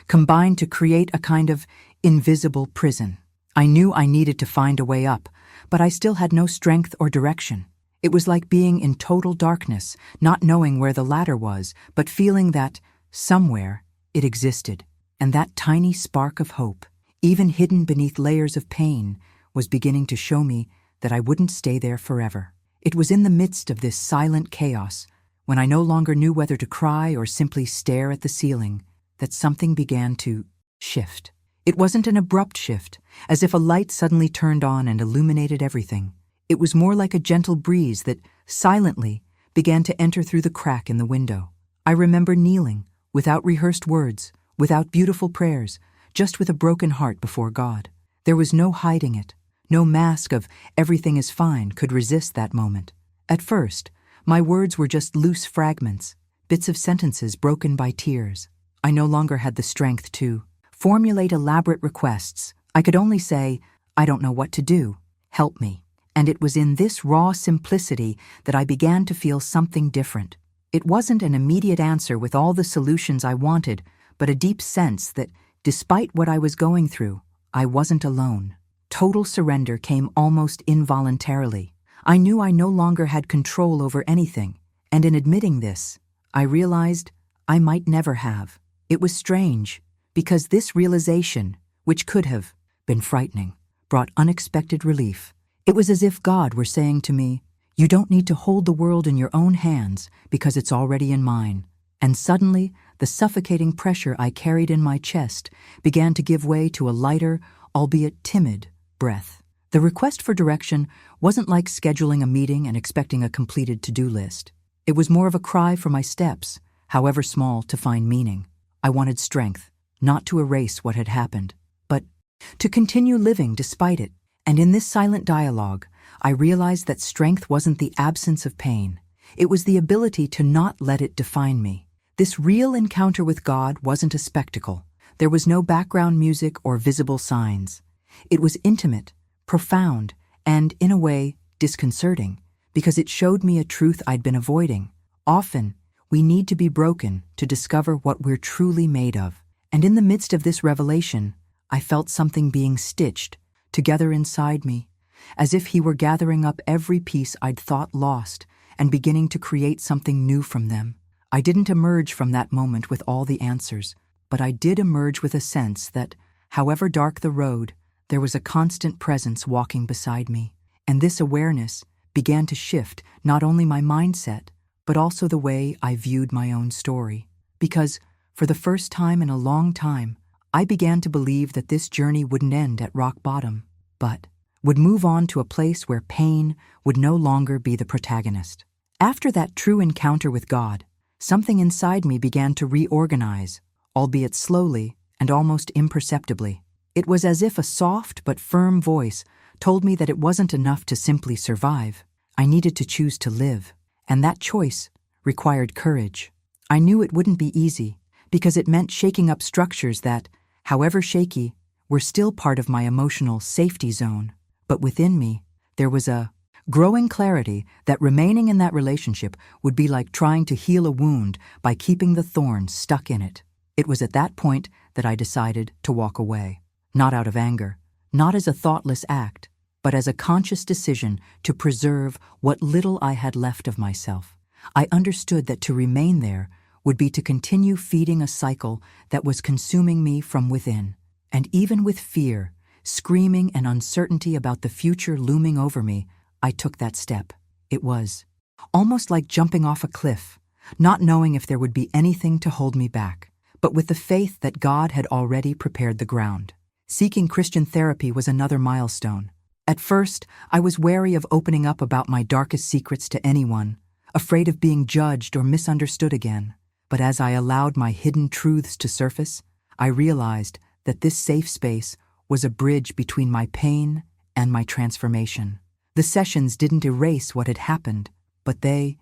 Speaker 1: combined to create a kind of invisible prison. I knew I needed to find a way up, but I still had no strength or direction. It was like being in total darkness, not knowing where the ladder was, but feeling that, somewhere, it existed. And that tiny spark of hope, even hidden beneath layers of pain, was beginning to show me that I wouldn't stay there forever. It was in the midst of this silent chaos, when I no longer knew whether to cry or simply stare at the ceiling, that something began to shift. It wasn't an abrupt shift, as if a light suddenly turned on and illuminated everything. It was more like a gentle breeze that, silently, began to enter through the crack in the window. I remember kneeling, without rehearsed words, without beautiful prayers, just with a broken heart before God. There was no hiding it. No mask of everything is fine could resist that moment. At first, my words were just loose fragments, bits of sentences broken by tears. I no longer had the strength to formulate elaborate requests. I could only say, "I don't know what to do. Help me." And it was in this raw simplicity that I began to feel something different. It wasn't an immediate answer with all the solutions I wanted, but a deep sense that, despite what I was going through, I wasn't alone. Total surrender came almost involuntarily. I knew I no longer had control over anything, and in admitting this, I realized I might never have. It was strange, because this realization, which could have been frightening, brought unexpected relief. It was as if God were saying to me, "You don't need to hold the world in your own hands because it's already in mine." And suddenly, the suffocating pressure I carried in my chest began to give way to a lighter, albeit timid, breath. The request for direction wasn't like scheduling a meeting and expecting a completed to-do list. It was more of a cry for my steps, however small, to find meaning. I wanted strength, not to erase what had happened, but to continue living despite it. And in this silent dialogue, I realized that strength wasn't the absence of pain. It was the ability to not let it define me. This real encounter with God wasn't a spectacle. There was no background music or visible signs. It was intimate, profound, and, in a way, disconcerting, because it showed me a truth I'd been avoiding. Often, we need to be broken to discover what we're truly made of. And in the midst of this revelation, I felt something being stitched together inside me, as if He were gathering up every piece I'd thought lost and beginning to create something new from them. I didn't emerge from that moment with all the answers, but I did emerge with a sense that, however dark the road, there was a constant presence walking beside me. And this awareness began to shift not only my mindset, but also the way I viewed my own story. Because, for the first time in a long time, I began to believe that this journey wouldn't end at rock bottom, but would move on to a place where pain would no longer be the protagonist. After that true encounter with God, something inside me began to reorganize, albeit slowly and almost imperceptibly. It was as if a soft but firm voice told me that it wasn't enough to simply survive. I needed to choose to live, and that choice required courage. I knew it wouldn't be easy, because it meant shaking up structures that, however shaky, were still part of my emotional safety zone. But within me, there was a growing clarity that remaining in that relationship would be like trying to heal a wound by keeping the thorns stuck in it. It was at that point that I decided to walk away. Not out of anger, not as a thoughtless act, but as a conscious decision to preserve what little I had left of myself. I understood that to remain there would be to continue feeding a cycle that was consuming me from within. And even with fear, screaming and uncertainty about the future looming over me, I took that step. It was almost like jumping off a cliff, not knowing if there would be anything to hold me back, but with the faith that God had already prepared the ground. Seeking Christian therapy was another milestone. At first, I was wary of opening up about my darkest secrets to anyone, afraid of being judged or misunderstood again. But as I allowed my hidden truths to surface, I realized that this safe space was a bridge between my pain and my transformation. The sessions didn't erase what had happened, but they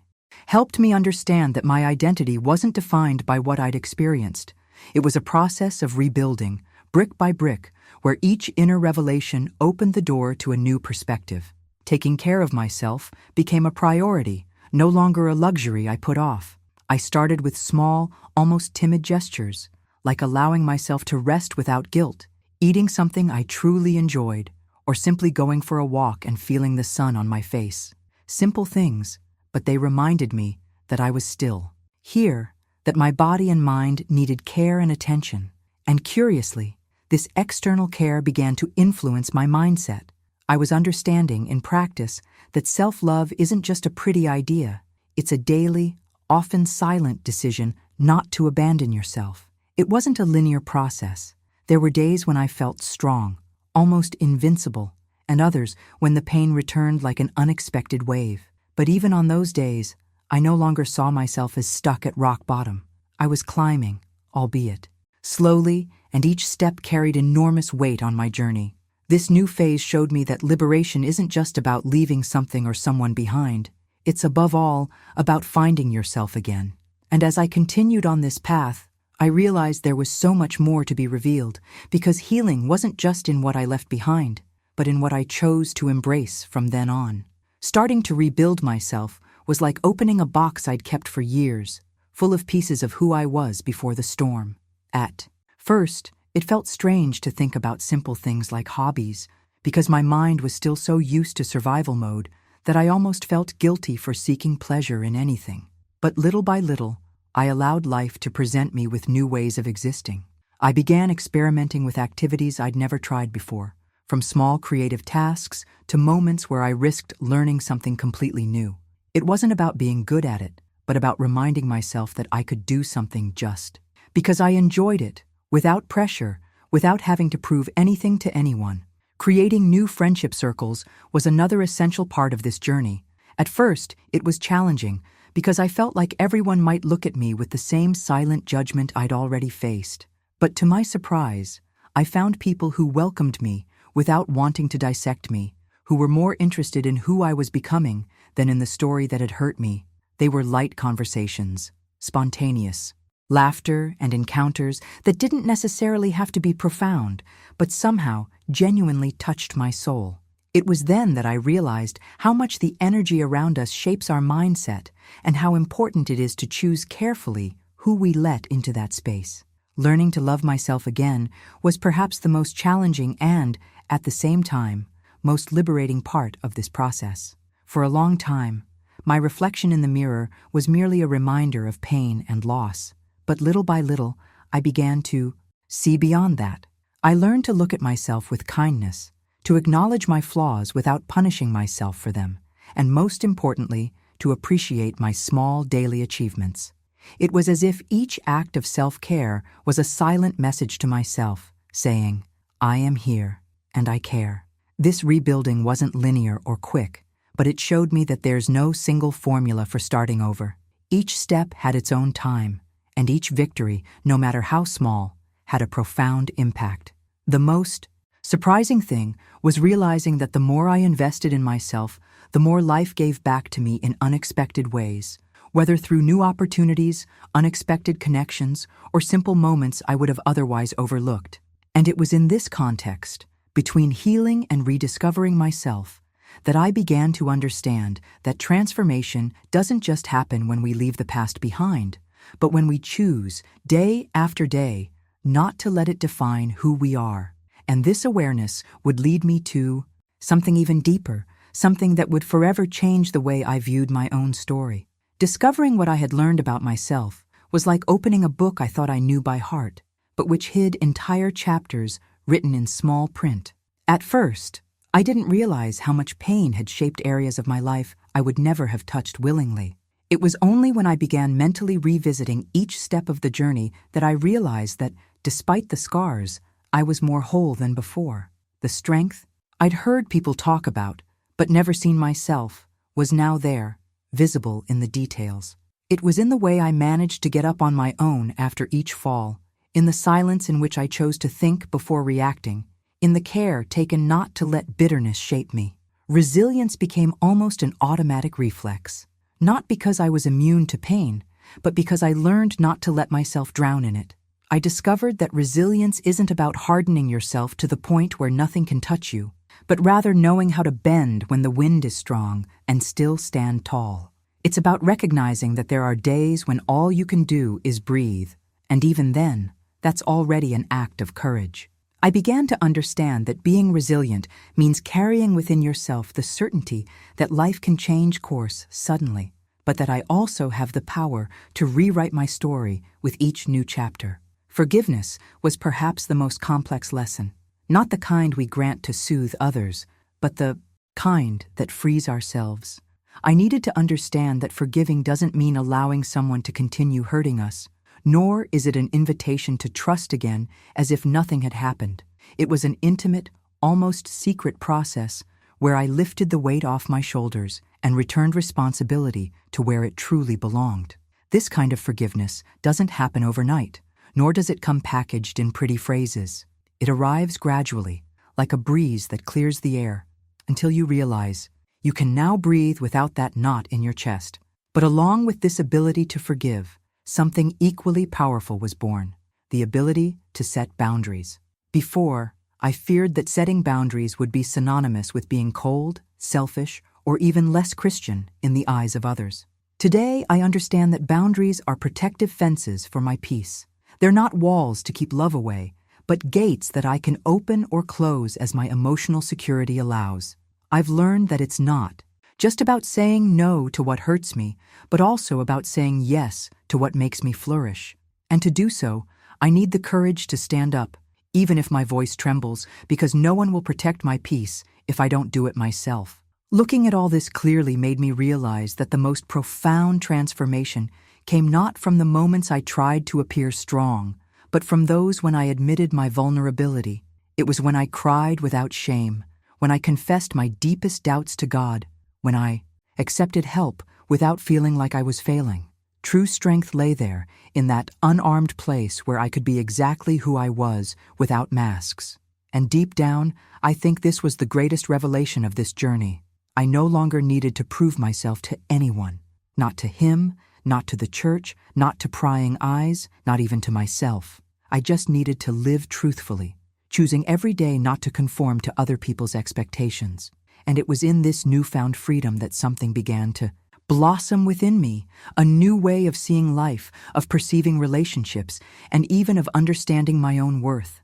Speaker 1: helped me understand that my identity wasn't defined by what I'd experienced. It was a process of rebuilding, brick by brick, where each inner revelation opened the door to a new perspective. Taking care of myself became a priority, no longer a luxury I put off. I started with small, almost timid gestures, like allowing myself to rest without guilt, eating something I truly enjoyed, or simply going for a walk and feeling the sun on my face. Simple things, but they reminded me that I was still here, that my body and mind needed care and attention. And curiously, this external care began to influence my mindset. I was understanding in practice that self-love isn't just a pretty idea. It's a daily, often silent decision not to abandon yourself. It wasn't a linear process. There were days when I felt strong, almost invincible, and others when the pain returned like an unexpected wave. But even on those days, I no longer saw myself as stuck at rock bottom. I was climbing, albeit slowly, and each step carried enormous weight on my journey. This new phase showed me that liberation isn't just about leaving something or someone behind. It's above all about finding yourself again. And as I continued on this path, I realized there was so much more to be revealed, because healing wasn't just in what I left behind, but in what I chose to embrace from then on. Starting to rebuild myself was like opening a box I'd kept for years, full of pieces of who I was before the storm. At first, it felt strange to think about simple things like hobbies, because my mind was still so used to survival mode that I almost felt guilty for seeking pleasure in anything. But little by little, I allowed life to present me with new ways of existing. I began experimenting with activities I'd never tried before, from small creative tasks to moments where I risked learning something completely new. It wasn't about being good at it, but about reminding myself that I could do something just because I enjoyed it, without pressure, without having to prove anything to anyone. Creating new friendship circles was another essential part of this journey. At first, it was challenging because I felt like everyone might look at me with the same silent judgment I'd already faced. But to my surprise, I found people who welcomed me without wanting to dissect me, who were more interested in who I was becoming than in the story that had hurt me. They were light conversations, spontaneous, laughter and encounters that didn't necessarily have to be profound, but somehow genuinely touched my soul. It was then that I realized how much the energy around us shapes our mindset and how important it is to choose carefully who we let into that space. Learning to love myself again was perhaps the most challenging and, at the same time, most liberating part of this process. For a long time, my reflection in the mirror was merely a reminder of pain and loss. But little by little, I began to see beyond that. I learned to look at myself with kindness, to acknowledge my flaws without punishing myself for them, and most importantly, to appreciate my small daily achievements. It was as if each act of self-care was a silent message to myself, saying, I am here, and I care. This rebuilding wasn't linear or quick, but it showed me that there's no single formula for starting over. Each step had its own time, and each victory, no matter how small, had a profound impact. The most surprising thing was realizing that the more I invested in myself, the more life gave back to me in unexpected ways, whether through new opportunities, unexpected connections, or simple moments I would have otherwise overlooked. And it was in this context, between healing and rediscovering myself, that I began to understand that transformation doesn't just happen when we leave the past behind, but when we choose, day after day, not to let it define who we are. And this awareness would lead me to something even deeper, something that would forever change the way I viewed my own story. Discovering what I had learned about myself was like opening a book I thought I knew by heart, but which hid entire chapters written in small print. At first, I didn't realize how much pain had shaped areas of my life I would never have touched willingly. It was only when I began mentally revisiting each step of the journey that I realized that, despite the scars, I was more whole than before. The strength I'd heard people talk about, but never seen myself, was now there, visible in the details. It was in the way I managed to get up on my own after each fall, in the silence in which I chose to think before reacting, in the care taken not to let bitterness shape me. Resilience became almost an automatic reflex, not because I was immune to pain, but because I learned not to let myself drown in it. I discovered that resilience isn't about hardening yourself to the point where nothing can touch you, but rather knowing how to bend when the wind is strong and still stand tall. It's about recognizing that there are days when all you can do is breathe, and even then, that's already an act of courage. I began to understand that being resilient means carrying within yourself the certainty that life can change course suddenly, but that I also have the power to rewrite my story with each new chapter. Forgiveness was perhaps the most complex lesson, not the kind we grant to soothe others, but the kind that frees ourselves. I needed to understand that forgiving doesn't mean allowing someone to continue hurting us, nor is it an invitation to trust again as if nothing had happened. It was an intimate, almost secret process where I lifted the weight off my shoulders and returned responsibility to where it truly belonged. This kind of forgiveness doesn't happen overnight, nor does it come packaged in pretty phrases. It arrives gradually, like a breeze that clears the air, until you realize you can now breathe without that knot in your chest. But along with this ability to forgive, something equally powerful was born: the ability to set boundaries. Before, I feared that setting boundaries would be synonymous with being cold, selfish, or even less Christian in the eyes of others. Today, I understand that boundaries are protective fences for my peace. They're not walls to keep love away, but gates that I can open or close as my emotional security allows. I've learned that it's not just about saying no to what hurts me, but also about saying yes to what makes me flourish. And to do so, I need the courage to stand up, even if my voice trembles, because no one will protect my peace if I don't do it myself. Looking at all this clearly made me realize that the most profound transformation came not from the moments I tried to appear strong, but from those when I admitted my vulnerability. It was when I cried without shame, when I confessed my deepest doubts to God, when I accepted help without feeling like I was failing. True strength lay there, in that unarmed place where I could be exactly who I was without masks. And deep down, I think this was the greatest revelation of this journey. I no longer needed to prove myself to anyone, not to him, not to the church, not to prying eyes, not even to myself. I just needed to live truthfully, choosing every day not to conform to other people's expectations. And it was in this newfound freedom that something began to blossom within me, a new way of seeing life, of perceiving relationships, and even of understanding my own worth.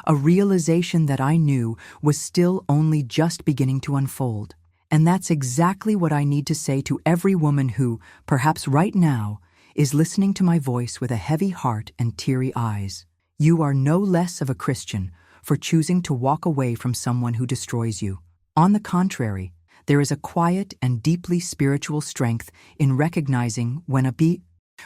Speaker 1: A realization that I knew was still only just beginning to unfold. And that's exactly what I need to say to every woman who, perhaps right now, is listening to my voice with a heavy heart and teary eyes. You are no less of a Christian for choosing to walk away from someone who destroys you. On the contrary, there is a quiet and deeply spiritual strength in recognizing when a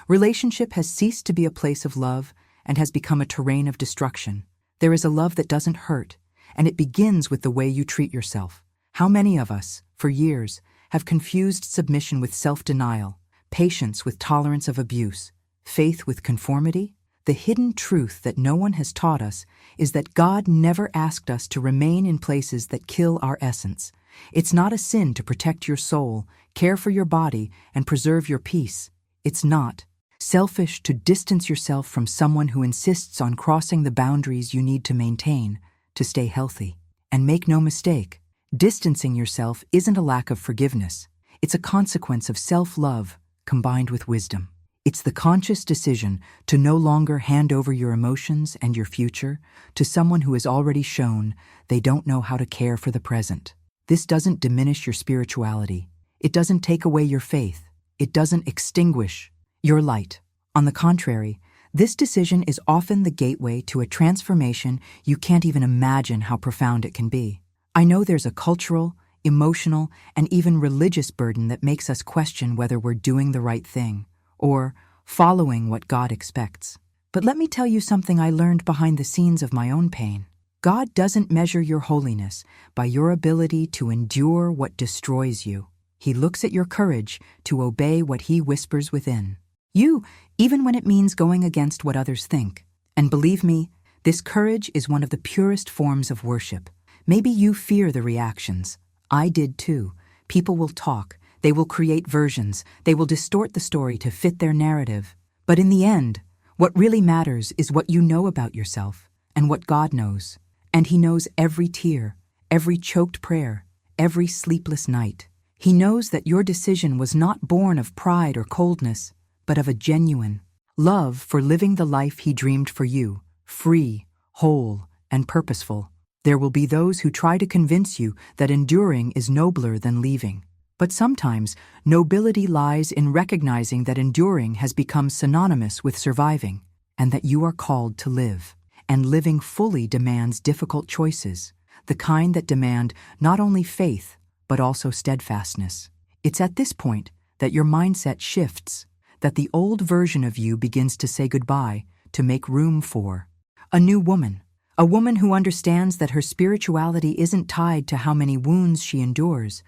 Speaker 1: relationship has ceased to be a place of love and has become a terrain of destruction. There is a love that doesn't hurt, and it begins with the way you treat yourself. How many of us, for years, have confused submission with self-denial, patience with tolerance of abuse, faith with conformity? The hidden truth that no one has taught us is that God never asked us to remain in places that kill our essence. It's not a sin to protect your soul, care for your body, and preserve your peace. It's not selfish to distance yourself from someone who insists on crossing the boundaries you need to maintain to stay healthy. And make no mistake, distancing yourself isn't a lack of forgiveness. It's a consequence of self-love combined with wisdom. It's the conscious decision to no longer hand over your emotions and your future to someone who has already shown they don't know how to care for the present. This doesn't diminish your spirituality. It doesn't take away your faith. It doesn't extinguish your light. On the contrary, this decision is often the gateway to a transformation you can't even imagine how profound it can be. I know there's a cultural, emotional, and even religious burden that makes us question whether we're doing the right thing or following what God expects. But let me tell you something I learned behind the scenes of my own pain. God doesn't measure your holiness by your ability to endure what destroys you. He looks at your courage to obey what He whispers within you, even when it means going against what others think. And believe me, this courage is one of the purest forms of worship. Maybe you fear the reactions. I did too. People will talk. They will create versions. They will distort the story to fit their narrative. But in the end, what really matters is what you know about yourself and what God knows. And He knows every tear, every choked prayer, every sleepless night. He knows that your decision was not born of pride or coldness, but of a genuine love for living the life He dreamed for you, free, whole, and purposeful. There will be those who try to convince you that enduring is nobler than leaving. But sometimes, nobility lies in recognizing that enduring has become synonymous with surviving, and that you are called to live. And living fully demands difficult choices, the kind that demand not only faith, but also steadfastness. It's at this point that your mindset shifts, that the old version of you begins to say goodbye to make room for a new woman, a woman who understands that her spirituality isn't tied to how many wounds she endures,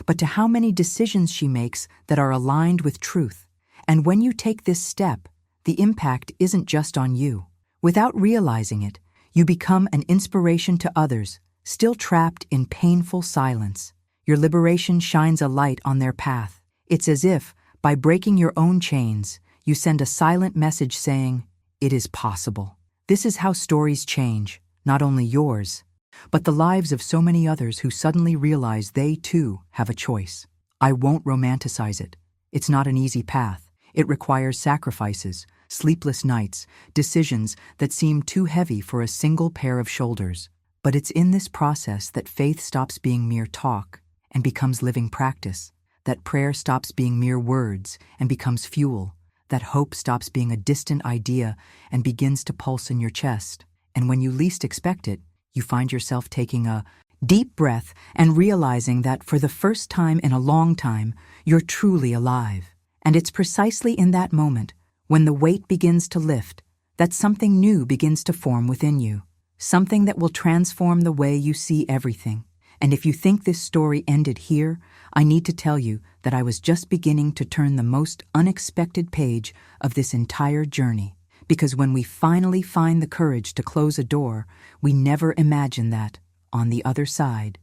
Speaker 1: but to how many decisions she makes that are aligned with truth. And when you take this step, the impact isn't just on you. Without realizing it, you become an inspiration to others, still trapped in painful silence. Your liberation shines a light on their path. It's as if, by breaking your own chains, you send a silent message saying, "It is possible." This is how stories change, not only yours, but the lives of so many others who suddenly realize they too have a choice. I won't romanticize it. It's not an easy path. It requires sacrifices, sleepless nights, decisions that seem too heavy for a single pair of shoulders. But it's in this process that faith stops being mere talk and becomes living practice, that prayer stops being mere words and becomes fuel, that hope stops being a distant idea and begins to pulse in your chest. And when you least expect it, you find yourself taking a deep breath and realizing that for the first time in a long time, you're truly alive. And it's precisely in that moment, when the weight begins to lift, that something new begins to form within you, something that will transform the way you see everything. And if you think this story ended here, I need to tell you that I was just beginning to turn the most unexpected page of this entire journey. Because when we finally find the courage to close a door, we never imagine that, on the other side,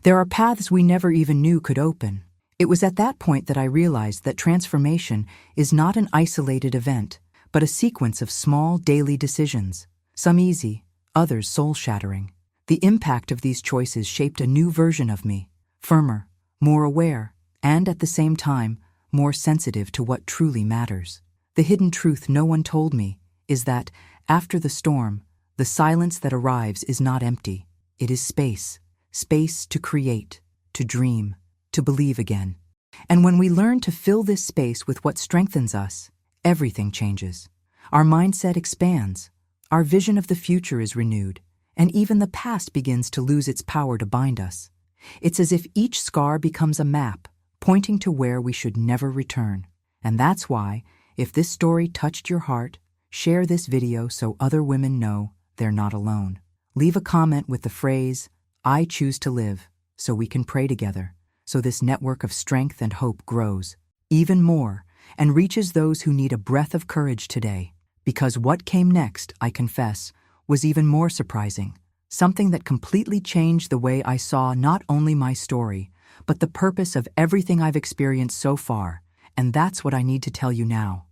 Speaker 1: there are paths we never even knew could open. It was at that point that I realized that transformation is not an isolated event, but a sequence of small daily decisions, some easy, others soul-shattering. The impact of these choices shaped a new version of me, firmer, more aware, and at the same time, more sensitive to what truly matters. The hidden truth no one told me is that, after the storm, the silence that arrives is not empty. It is space, space to create, to dream, to believe again. And when we learn to fill this space with what strengthens us, everything changes. Our mindset expands, our vision of the future is renewed, and even the past begins to lose its power to bind us. It's as if each scar becomes a map, pointing to where we should never return. And that's why, if this story touched your heart, share this video so other women know they're not alone. Leave a comment with the phrase, "I choose to live," so we can pray together, so this network of strength and hope grows even more and reaches those who need a breath of courage today. Because what came next, I confess, was even more surprising, something that completely changed the way I saw not only my story, but the purpose of everything I've experienced so far, and that's what I need to tell you now.